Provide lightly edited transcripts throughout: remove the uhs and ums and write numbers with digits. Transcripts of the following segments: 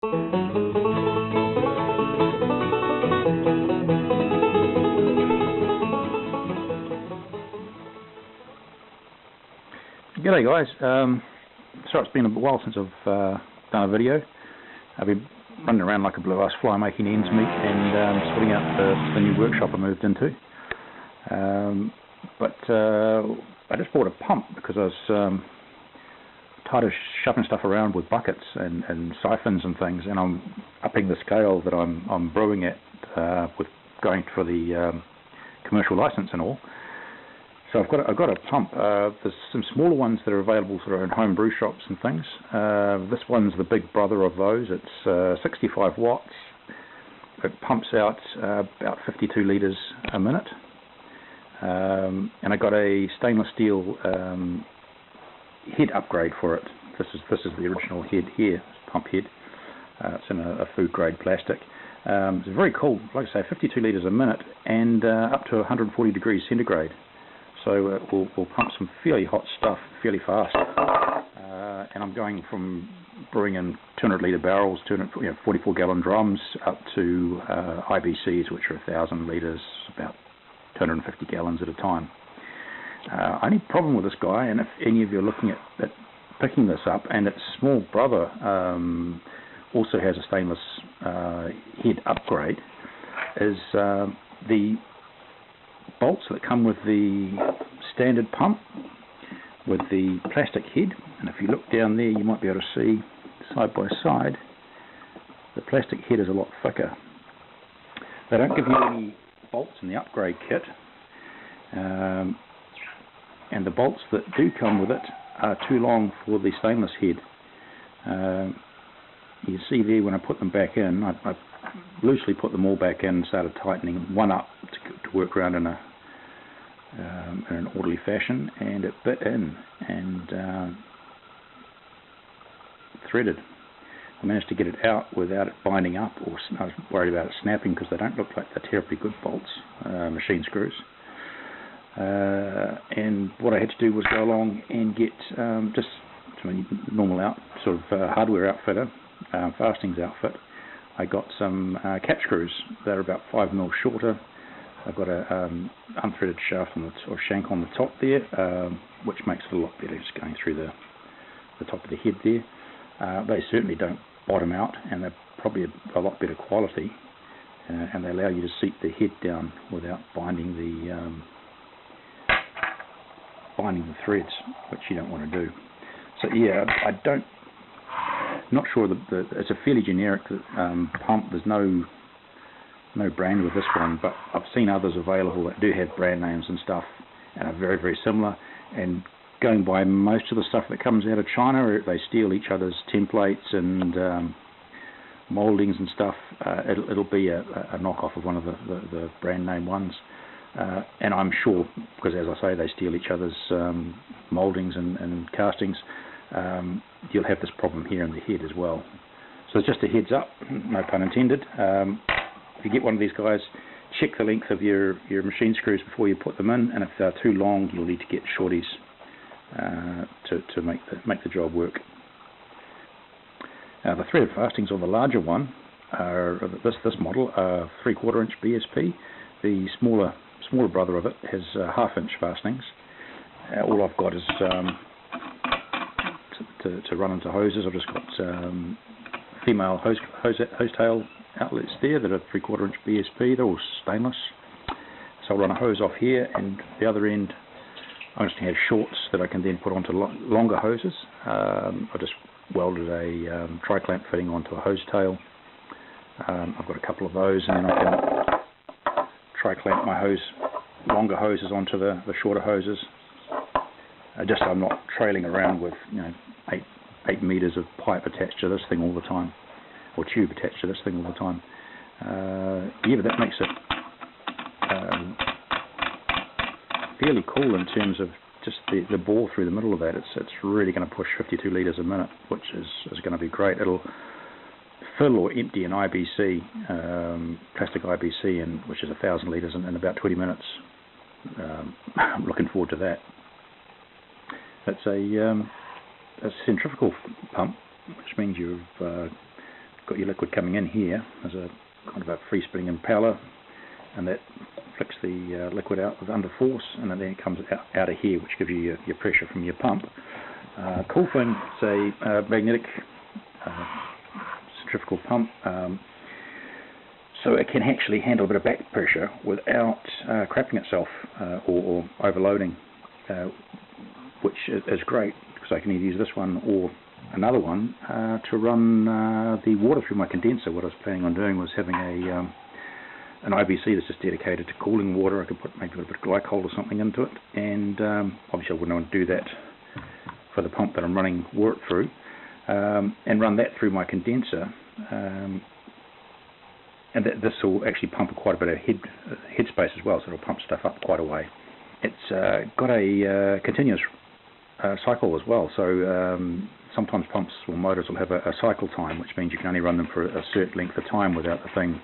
G'day guys, sorry it's been a while since I've done a video. I've been running around like a blue-ass fly making ends meet and sorting out the new workshop I moved into. But I just bought a pump because I was tired of shoving stuff around with buckets and siphons and things, and I'm upping the scale that I'm brewing at with going for the commercial license and all. So I've got a pump. There's some smaller ones that are available sort of in home brew shops and things. This one's the big brother of those. It's 65 watts. It pumps out about 52 litres a minute. And I got a stainless steel head upgrade for it. This is the original head here, pump head. It's in a food grade plastic. It's very cool. Like I say, 52 litres a minute and up to 140 degrees centigrade. So we'll pump some fairly hot stuff fairly fast, and I'm going from brewing in 200 litre barrels, 44 gallon drums, up to IBCs, which are 1,000 litres, about 250 gallons at a time. Only problem with this guy, and if any of you are looking at picking this up, and its small brother also has a stainless head upgrade, is the bolts that come with the standard pump with the plastic head. And if you look down there, you might be able to see side by side the plastic head is a lot thicker. They don't give you any bolts in the upgrade kit, and the bolts that do come with it are too long for the stainless head. You see there when I put them back in, I loosely put them all back in and started tightening one up to work around in an orderly fashion, and it bit in and threaded. I managed to get it out without it binding up, or I was worried about it snapping because they don't look like they're terribly good bolts, machine screws. And what I had to do was go along and get just normal sort of hardware outfitter, Fastings outfit. I got some cap screws that are about 5mm shorter. I've got a unthreaded shaft or shank on the top there, which makes it a lot better just going through the top of the head there. They certainly don't bottom out, and they're probably a lot better quality, and they allow you to seat the head down without binding the threads, which you don't want to do. So yeah, not sure it's a fairly generic pump. There's no brand with this one, but I've seen others available that do have brand names and stuff and are very, very similar. And going by most of the stuff that comes out of China, they steal each other's templates and mouldings and stuff. It'll be a knockoff of one of the brand name ones. And I'm sure, because as I say, they steal each other's mouldings and castings, you'll have this problem here in the head as well. So it's just a heads up, no pun intended. If you get one of these guys, check the length of your machine screws before you put them in, and if they're too long, you'll need to get shorties to make the job work. The threaded fastings on the larger one are this model are 3/4 inch BSP. The smaller brother of it has 1/2 inch fastings. All I've got is to run into hoses. I've just got female hose tail outlets there that are 3/4 inch BSP. They're all stainless. So I'll run a hose off here, and the other end I just have shorts that I can then put onto longer hoses. I just welded a tri-clamp fitting onto a hose tail. I've got a couple of those, and then I can tri-clamp my longer hoses onto the shorter hoses. Just so I'm not trailing around with 8 meters of pipe attached to this thing all the time, or tube attached to this thing all the time. Yeah, but that makes it fairly cool in terms of just the bore through the middle of that. It's really going to push 52 litres a minute, which is going to be great. It'll fill or empty an IBC, plastic IBC, which is 1,000 litres in about 20 minutes. I'm looking forward to that. It's a centrifugal pump, which means you've got your liquid coming in here. There's a kind of a free spinning impeller, and that flicks the liquid out with under force, and then it comes out of here, which gives you your pressure from your pump. Cool thing, it's a magnetic centrifugal pump, so it can actually handle a bit of back pressure without crapping itself or overloading, which is great, because I can either use this one or another one to run the water through my condenser. What I was planning on doing was having an IBC that's just dedicated to cooling water. I could put maybe a bit of glycol or something into it, and obviously I wouldn't want to do that for the pump that I'm running Wort through, and run that through my condenser, and this will actually pump quite a bit of head space as well, so it'll pump stuff up quite a way. It's got a continuous cycle as well, so sometimes pumps or motors will have a cycle time, which means you can only run them for a certain length of time without the thing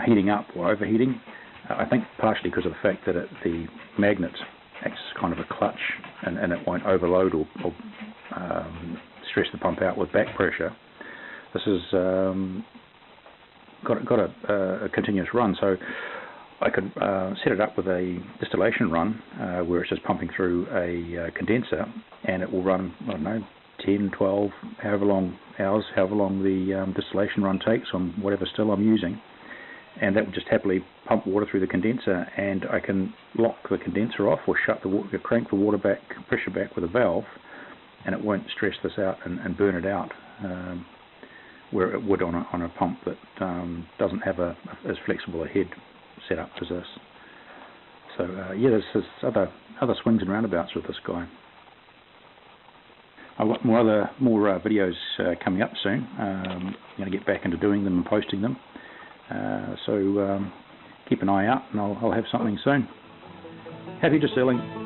heating up or overheating. I think partially because of the fact that the magnet acts as kind of a clutch, and it won't overload or stress the pump out with back pressure. This has got a continuous run, so I could set it up with a distillation run where it's just pumping through a condenser, and it will run, I don't know, 10, 12, however long the distillation run takes on whatever still I'm using, and that will just happily pump water through the condenser, and I can lock the condenser off or shut the water, crank the water back, pressure back with a valve, and it won't stress this out and burn it out where it would on a pump that doesn't have as flexible a head set up as this. So yeah, there's other swings and roundabouts with this guy. I've got more videos coming up soon. I'm going to get back into doing them and posting them. So keep an eye out, and I'll have something soon. Happy distilling.